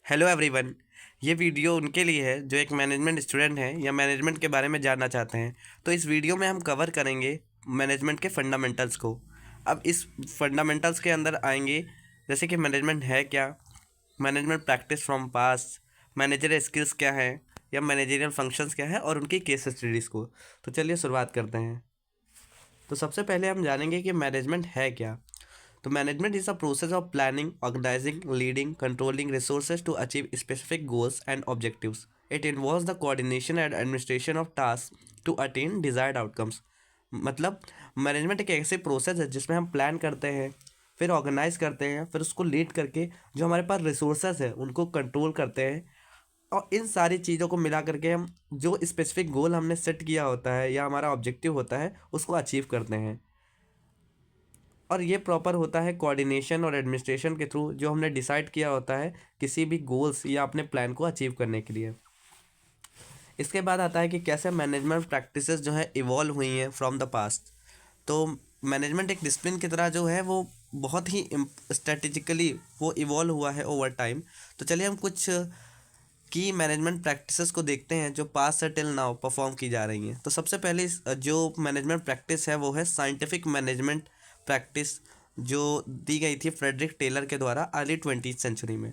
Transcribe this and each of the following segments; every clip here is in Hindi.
Hello everyone. ये वीडियो उनके लिए है जो एक मैनेजमेंट स्टूडेंट हैं या मैनेजमेंट के बारे में जानना चाहते हैं। तो इस वीडियो में हम कवर करेंगे मैनेजमेंट के फंडामेंटल्स को। अब इस फंडामेंटल्स के अंदर आएंगे जैसे कि मैनेजमेंट है क्या, management practice from past, managerial skills क्या है या मैनेजरियल फंक्शंस क्या है और उनकी केस स्टडीज़ को। तो चलिए शुरुआत करते हैं। तो सबसे पहले हम जानेंगे कि मैनेजमेंट है क्या। तो management is a process of planning, organising, leading, controlling resources to achieve specific goals and objectives. It involves the coordination and administration of task to attain desired outcomes. मतलब मैनेजमेंट एक ऐसे प्रोसेस है जिसमें हम प्लान करते हैं, फिर ऑर्गेनाइज करते हैं, फिर उसको लीड करके जो हमारे पास रिसोर्सेज है उनको कंट्रोल करते हैं, और इन सारी चीज़ों को मिला करके हम जो स्पेसिफिक गोल हमने सेट किया होता है या हमारा ऑब्जेक्टिव होता है उसको अचीव करते हैं। और ये प्रॉपर होता है कोऑर्डिनेशन और एडमिनिस्ट्रेशन के थ्रू, जो हमने डिसाइड किया होता है किसी भी गोल्स या अपने प्लान को अचीव करने के लिए। इसके बाद आता है कि कैसे मैनेजमेंट प्रैक्टिसेस जो है इवॉल्व हुई हैं फ्रॉम द पास्ट। तो मैनेजमेंट एक डिसिप्लिन की तरह जो है वो बहुत ही स्ट्रेटेजिकली वो इवॉल्व हुआ है ओवर टाइम। तो चलिए हम कुछ की मैनेजमेंट प्रैक्टिसेस को देखते हैं जो पास से टिल नाउ परफॉर्म की जा रही हैं। तो सबसे पहले जो मैनेजमेंट प्रैक्टिस है वो है साइंटिफिक मैनेजमेंट प्रैक्टिस, जो दी गई थी फ्रेडरिक टेलर के द्वारा अर्ली 20th सेंचुरी में।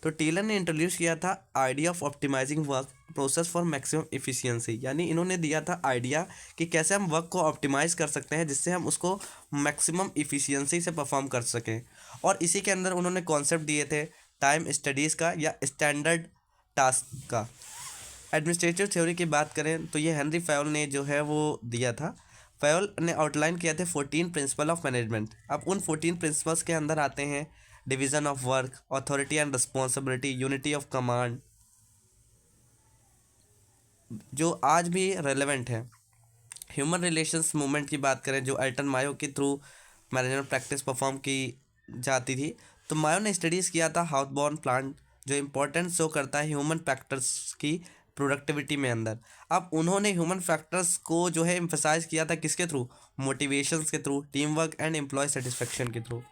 तो टेलर ने इंट्रोड्यूस किया था idea of optimising work process for maximum efficiency, यानी इन्होंने दिया था आइडिया कि कैसे हम वर्क को ऑप्टिमाइज़ कर सकते हैं जिससे हम उसको मैक्सिमम इफ़िशियंसी से परफॉर्म कर सकें। और इसी के अंदर उन्होंने कॉन्सेप्ट दिए थे टाइम स्टडीज़ का या स्टैंडर्ड टास्क का। एडमिनिस्ट्रेटिव थ्योरी की बात करें तो ये हेनरी फयोल ने जो है वो दिया था। फयोल ने आउटलाइन किया थे 14 प्रिंसिपल ऑफ मैनेजमेंट। अब उन 14 प्रिंसिपल्स के अंदर आते हैं division of work, authority and responsibility, unity of command, जो आज भी रेलेवेंट है। ह्यूमन रिलेशंस मूवमेंट की बात करें जो अल्टन मायो के थ्रू मैनेजमेंट प्रैक्टिस परफॉर्म की जाती थी। तो मायो ने स्टडीज़ किया था हाउसबोर्न प्लांट, जो इम्पोर्टेंस शो करता है ह्यूमन फैक्टर्स की प्रोडक्टिविटी में अंदर। अब उन्होंने ह्यूमन फैक्टर्स को जो है एम्फेसाइज किया था किसके थ्रू, मोटिवेशंस के through, team work and employee satisfaction के थ्रू।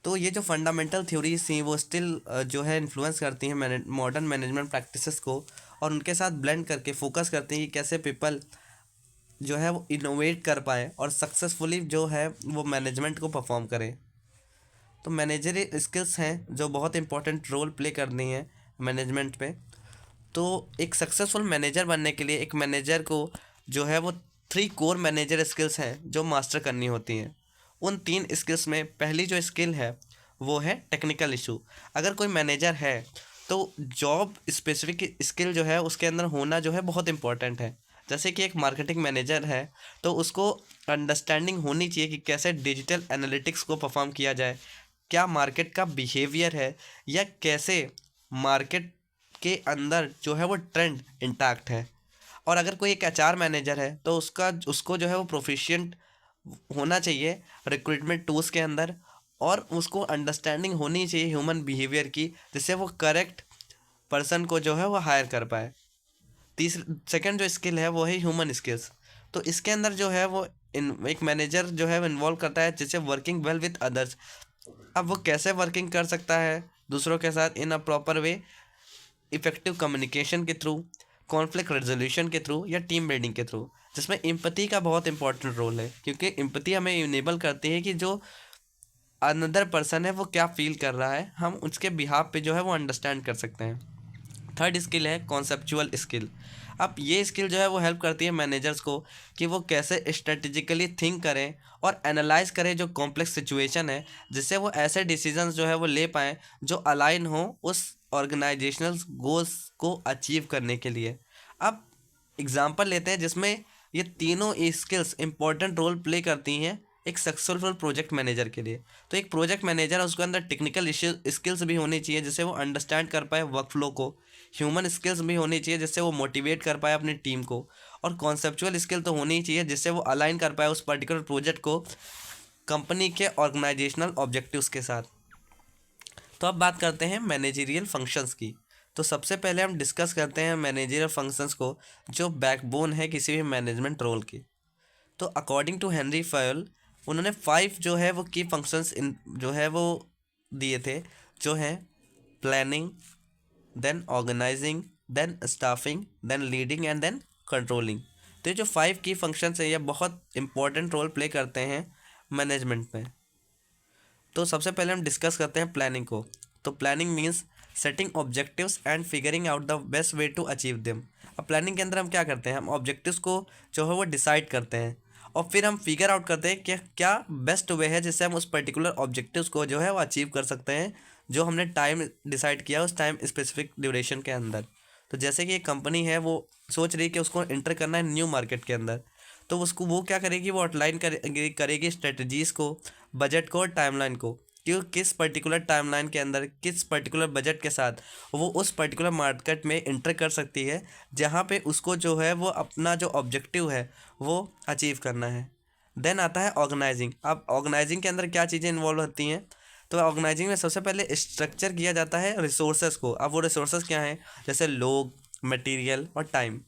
तो ये जो फंडामेंटल थ्योरीज थी वो स्टिल जो है इन्फ्लुएंस करती हैं मॉडर्न मैनेजमेंट प्रैक्टिसेस को, और उनके साथ ब्लेंड करके फोकस करती हैं कि कैसे पीपल जो है वो इनोवेट कर पाए और सक्सेसफुली जो है वो मैनेजमेंट को परफॉर्म करें। तो मैनेजरी स्किल्स हैं जो बहुत इंपॉर्टेंट रोल प्ले करनी है मैनेजमेंट में। तो एक सक्सेसफुल मैनेजर बनने के लिए एक मैनेजर को जो है वो 3 कोर मैनेजर स्किल्स हैं जो मास्टर करनी होती हैं। उन 3 स्किल्स में पहली जो स्किल है वो है टेक्निकल इशू। अगर कोई मैनेजर है तो जॉब स्पेसिफिक स्किल जो है उसके अंदर होना जो है बहुत इंपॉर्टेंट है। जैसे कि एक मार्केटिंग मैनेजर है तो उसको अंडरस्टैंडिंग होनी चाहिए कि कैसे डिजिटल एनालिटिक्स को परफॉर्म किया जाए, क्या मार्केट का बिहेवियर है, या कैसे मार्केट के अंदर जो है वो ट्रेंड इंटैक्ट है। और अगर कोई एक एचआर मैनेजर है तो उसको जो है वो प्रोफिशिएंट होना चाहिए रिक्रूटमेंट टूल्स के अंदर, और उसको अंडरस्टैंडिंग होनी चाहिए ह्यूमन बिहेवियर की जिससे वो करेक्ट पर्सन को जो है वो हायर कर पाए। तीसरी सेकंड जो स्किल है वो है ह्यूमन स्किल्स। तो इसके अंदर जो है वो एक मैनेजर जो है वो इन्वॉल्व करता है जैसे वर्किंग वेल विद अदर्स। अब वो कैसे वर्किंग कर सकता है दूसरों के साथ in a proper way, effective communication के थ्रू, कॉन्फ्लिक्ट रेजोल्यूशन के थ्रू या टीम बिल्डिंग के थ्रू, जिसमें एम्पैथी का बहुत इंपॉर्टेंट रोल है क्योंकि एम्पैथी हमें इनेबल करती है कि जो अनदर पर्सन है वो क्या फील कर रहा है हम उसके बिहाफ पे जो है वो अंडरस्टैंड कर सकते हैं। थर्ड स्किल है कॉन्सेप्चुअल स्किल। अब ये स्किल जो है वो हेल्प करती है मैनेजर्स को कि वो कैसे स्ट्रेटेजिकली थिंक करें और एनालाइज करें जो कॉम्प्लेक्स सिचुएशन है, जिससे वो ऐसे डिसीजंस जो है वो ले पाएँ जो अलाइन हो उस ऑर्गेनाइजेशनल गोल्स को अचीव करने के लिए। अब एग्जांपल लेते हैं जिसमें ये तीनों स्किल्स इंपॉर्टेंट रोल प्ले करती हैं एक सक्सेसफुल प्रोजेक्ट मैनेजर के लिए। तो एक प्रोजेक्ट मैनेजर है उसके अंदर टेक्निकल स्किल्स भी होनी चाहिए जिससे वो अंडरस्टैंड कर पाए वर्क फ्लो को, ह्यूमन स्किल्स भी होनी चाहिए जिससे वो मोटिवेट कर पाए अपनी टीम को, और कॉन्सेप्चुअल स्किल तो होनी ही चाहिए जिससे वो अलाइन कर पाए उस पर्टिकुलर प्रोजेक्ट को कंपनी के ऑर्गेनाइजेशनल ऑब्जेक्टिव्स के साथ। तो अब बात करते हैं मैनेजरियल फंक्शंस की। तो सबसे पहले हम डिस्कस करते हैं मैनेजरियल फंक्शंस को जो बैकबोन है किसी भी मैनेजमेंट रोल की। तो अकॉर्डिंग टू हेनरी फयल उन्होंने 5 जो है वो की फंक्शंस इन जो है वो दिए थे, जो हैं planning, then organising, then staffing, then leading and then controlling. तो ये जो 5 की फंक्शंस हैं ये बहुत इंपॉर्टेंट रोल प्ले करते हैं मैनेजमेंट में। तो सबसे पहले हम डिस्कस करते हैं प्लानिंग को। तो planning means setting objectives and figuring out the best way to achieve them. अब प्लानिंग के अंदर हम क्या करते हैं, हम ऑब्जेक्टिव्स को जो है वो डिसाइड करते हैं और फिर हम फिगर आउट करते हैं कि क्या बेस्ट वे है जिससे हम उस पर्टिकुलर ऑब्जेक्टिव्स को जो है वो अचीव कर सकते हैं, जो हमने टाइम डिसाइड किया उस टाइम स्पेसिफिक ड्यूरेशन के अंदर। तो जैसे कि एक कंपनी है वो सोच रही है कि उसको इंटर करना है न्यू मार्केट के अंदर, तो उसको वो क्या करेगी, वो आउटलाइन करेगी स्ट्रेटजीज़ को, बजट को और टाइमलाइन को, कि किस पर्टिकुलर टाइमलाइन के अंदर किस पर्टिकुलर बजट के साथ वो उस पर्टिकुलर मार्केट में इंटर कर सकती है जहाँ पे उसको जो है वो अपना जो ऑब्जेक्टिव है वो अचीव करना है। देन आता है ऑर्गेनाइजिंग। अब ऑर्गेनाइजिंग के अंदर क्या चीज़ें इन्वॉल्व होती हैं, तो ऑर्गेनाइजिंग में सबसे पहले स्ट्रक्चर किया जाता है रिसोर्सेज को। अब वो रिसोर्सेज क्या हैं, जैसे लोग, मटेरियल और टाइम,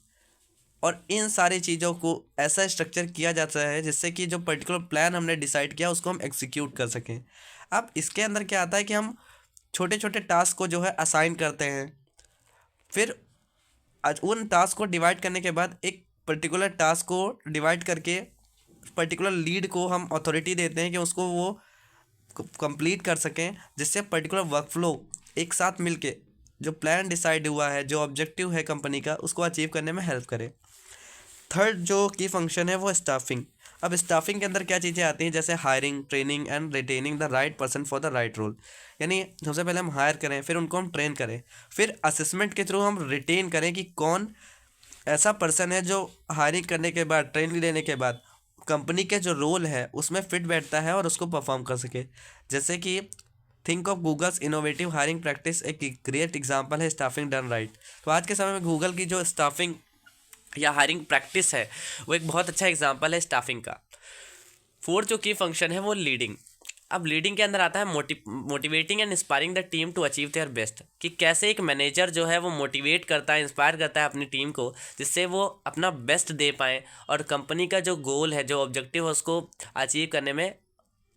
और इन सारी चीज़ों को ऐसा स्ट्रक्चर किया जाता है जिससे कि जो पर्टिकुलर प्लान हमने डिसाइड किया उसको हम एग्जीक्यूट कर सकें। अब इसके अंदर क्या आता है कि हम छोटे छोटे टास्क को जो है असाइन करते हैं, फिर उन टास्क को डिवाइड करने के बाद एक पर्टिकुलर टास्क को डिवाइड करके पर्टिकुलर लीड को हम अथॉरिटी देते हैं कि उसको वो कंप्लीट कर सकें, जिससे पर्टिकुलर वर्कफ्लो एक साथ मिलके जो प्लान डिसाइड हुआ है, जो ऑब्जेक्टिव है कंपनी का, उसको अचीव करने में हेल्प करे। थर्ड जो की फंक्शन है वो स्टाफिंग। अब स्टाफिंग के अंदर क्या चीज़ें आती हैं, जैसे hiring, training and retaining the right person for the right role. यानी सबसे पहले हम हायर करें, फिर उनको हम ट्रेन करें, फिर असेसमेंट के थ्रू हम रिटेन करें कि कौन ऐसा पर्सन है जो हायरिंग करने के बाद, ट्रेनिंग लेने के बाद कंपनी के जो रोल है उसमें फिट बैठता है और उसको परफॉर्म कर सके। जैसे कि think of Google's innovative hiring practice, एक ग्रेट एग्जांपल है स्टाफिंग डन राइट। तो आज के समय में गूगल की जो स्टाफिंग या हायरिंग प्रैक्टिस है वो एक बहुत अच्छा एग्जांपल है स्टाफिंग का। फोर्थ जो की फंक्शन है वो लीडिंग। अब लीडिंग के अंदर आता है motivating and inspiring the team to achieve their best, कि कैसे एक मैनेजर जो है वो मोटिवेट करता है, इंस्पायर करता है अपनी टीम को, जिससे वो अपना बेस्ट दे पाएँ और कंपनी का जो गोल है, जो ऑब्जेक्टिव है, उसको अचीव करने में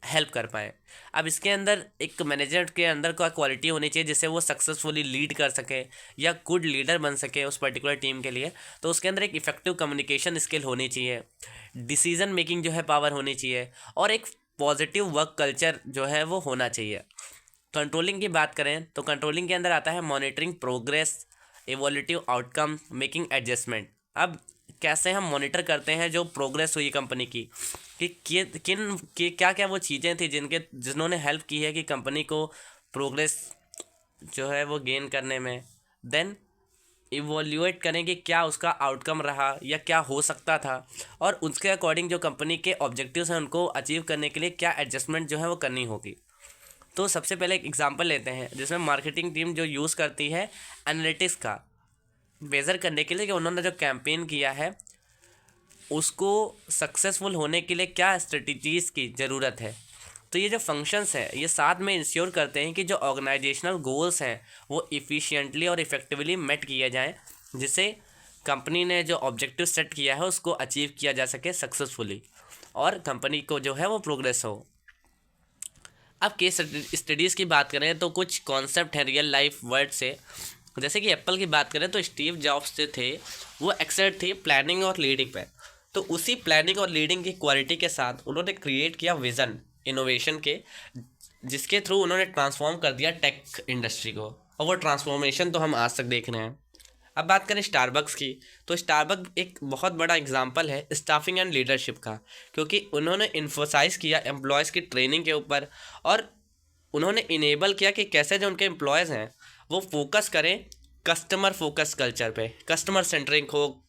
हेल्प कर पाएँ। अब इसके अंदर एक मैनेजर के अंदर का क्वालिटी होनी चाहिए जिससे वो सक्सेसफुली लीड कर सके या गुड लीडर बन सके उस पर्टिकुलर टीम के लिए। तो उसके अंदर एक इफेक्टिव कम्युनिकेशन स्किल होनी चाहिए, डिसीजन मेकिंग जो है पावर होनी चाहिए, और एक पॉजिटिव वर्क कल्चर जो है वो होना चाहिए। कंट्रोलिंग की बात करें तो कंट्रोलिंग के अंदर आता है monitoring progress, evolutive outcome, making adjustment. अब कैसे हम मॉनिटर करते हैं जो प्रोग्रेस हुई कंपनी की, कि किन की क्या क्या वो चीज़ें थी जिन्होंने हेल्प की है कि कंपनी को प्रोग्रेस जो है वो गेन करने में। देन इवोल्यूएट करें कि क्या उसका आउटकम रहा या क्या हो सकता था, और उसके अकॉर्डिंग जो कंपनी के ऑब्जेक्टिव्स हैं उनको अचीव करने के लिए क्या एडजस्टमेंट जो है वो करनी होगी। तो सबसे पहले एक एग्जांपल लेते हैं जिसमें मार्केटिंग टीम जो यूज़ करती है एनालिटिक्स का मेज़र करने के लिए कि उन्होंने जो कैंपेन किया है उसको सक्सेसफुल होने के लिए क्या स्ट्रेटजीज़ की ज़रूरत है। तो ये जो फंक्शंस हैं ये साथ में इंश्योर करते हैं कि जो ऑर्गेनाइजेशनल गोल्स हैं वो इफ़िशिएंटली और इफ़ेक्टिवली मेट किए जाएं, जिससे कंपनी ने जो ऑब्जेक्टिव सेट किया है उसको अचीव किया जा सके सक्सेसफुली और कंपनी को जो है वो प्रोग्रेस हो। अब केस स्टडीज़ की बात करें तो कुछ कॉन्सेप्ट हैं रियल लाइफ वर्ड से। जैसे कि एप्पल की बात करें तो स्टीव जॉब्स जो थे वो एक्सपर्ट थे प्लानिंग और लीडिंग पे। तो उसी प्लानिंग और लीडिंग की क्वालिटी के साथ उन्होंने क्रिएट किया विज़न इनोवेशन के, जिसके थ्रू उन्होंने ट्रांसफॉर्म कर दिया टेक इंडस्ट्री को, और वो ट्रांसफॉर्मेशन तो हम आज तक देख रहे हैं। अब बात करें स्टारबक्स की, तो स्टारबक्स एक बहुत बड़ा एग्जांपल है स्टाफिंग एंड लीडरशिप का, क्योंकि उन्होंने इन्फोसाइज किया एम्प्लॉयज़ की ट्रेनिंग के ऊपर, और उन्होंने इनेबल किया कि कैसे जो उनके एम्प्लॉयज़ हैं वो फोकस करें कस्टमर फोकस कल्चर पे, कस्टमर सेंट्रिक हो।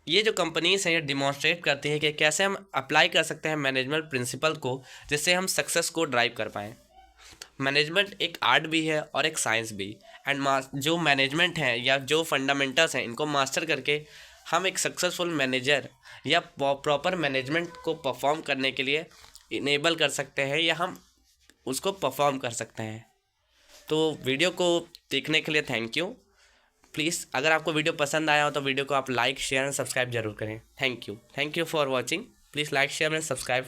ये जो कंपनीज हैं ये डिमॉन्स्ट्रेट करती हैं कि कैसे हम अप्लाई कर सकते हैं मैनेजमेंट प्रिंसिपल को, जिससे हम सक्सेस को ड्राइव कर पाएँ। मैनेजमेंट एक आर्ट भी है और एक साइंस भी, एंड जो मैनेजमेंट है या जो फंडामेंटल्स हैं इनको मास्टर करके हम एक सक्सेसफुल मैनेजर या प्रॉपर मैनेजमेंट को परफॉर्म करने के लिए इनेबल कर सकते हैं या हम उसको परफॉर्म कर सकते हैं। तो वीडियो को देखने के लिए थैंक यू। प्लीज़ अगर आपको वीडियो पसंद आया हो तो वीडियो को आप लाइक, शेयर एंड सब्सक्राइब जरूर करें। Thank you for watching. Please like, share and subscribe.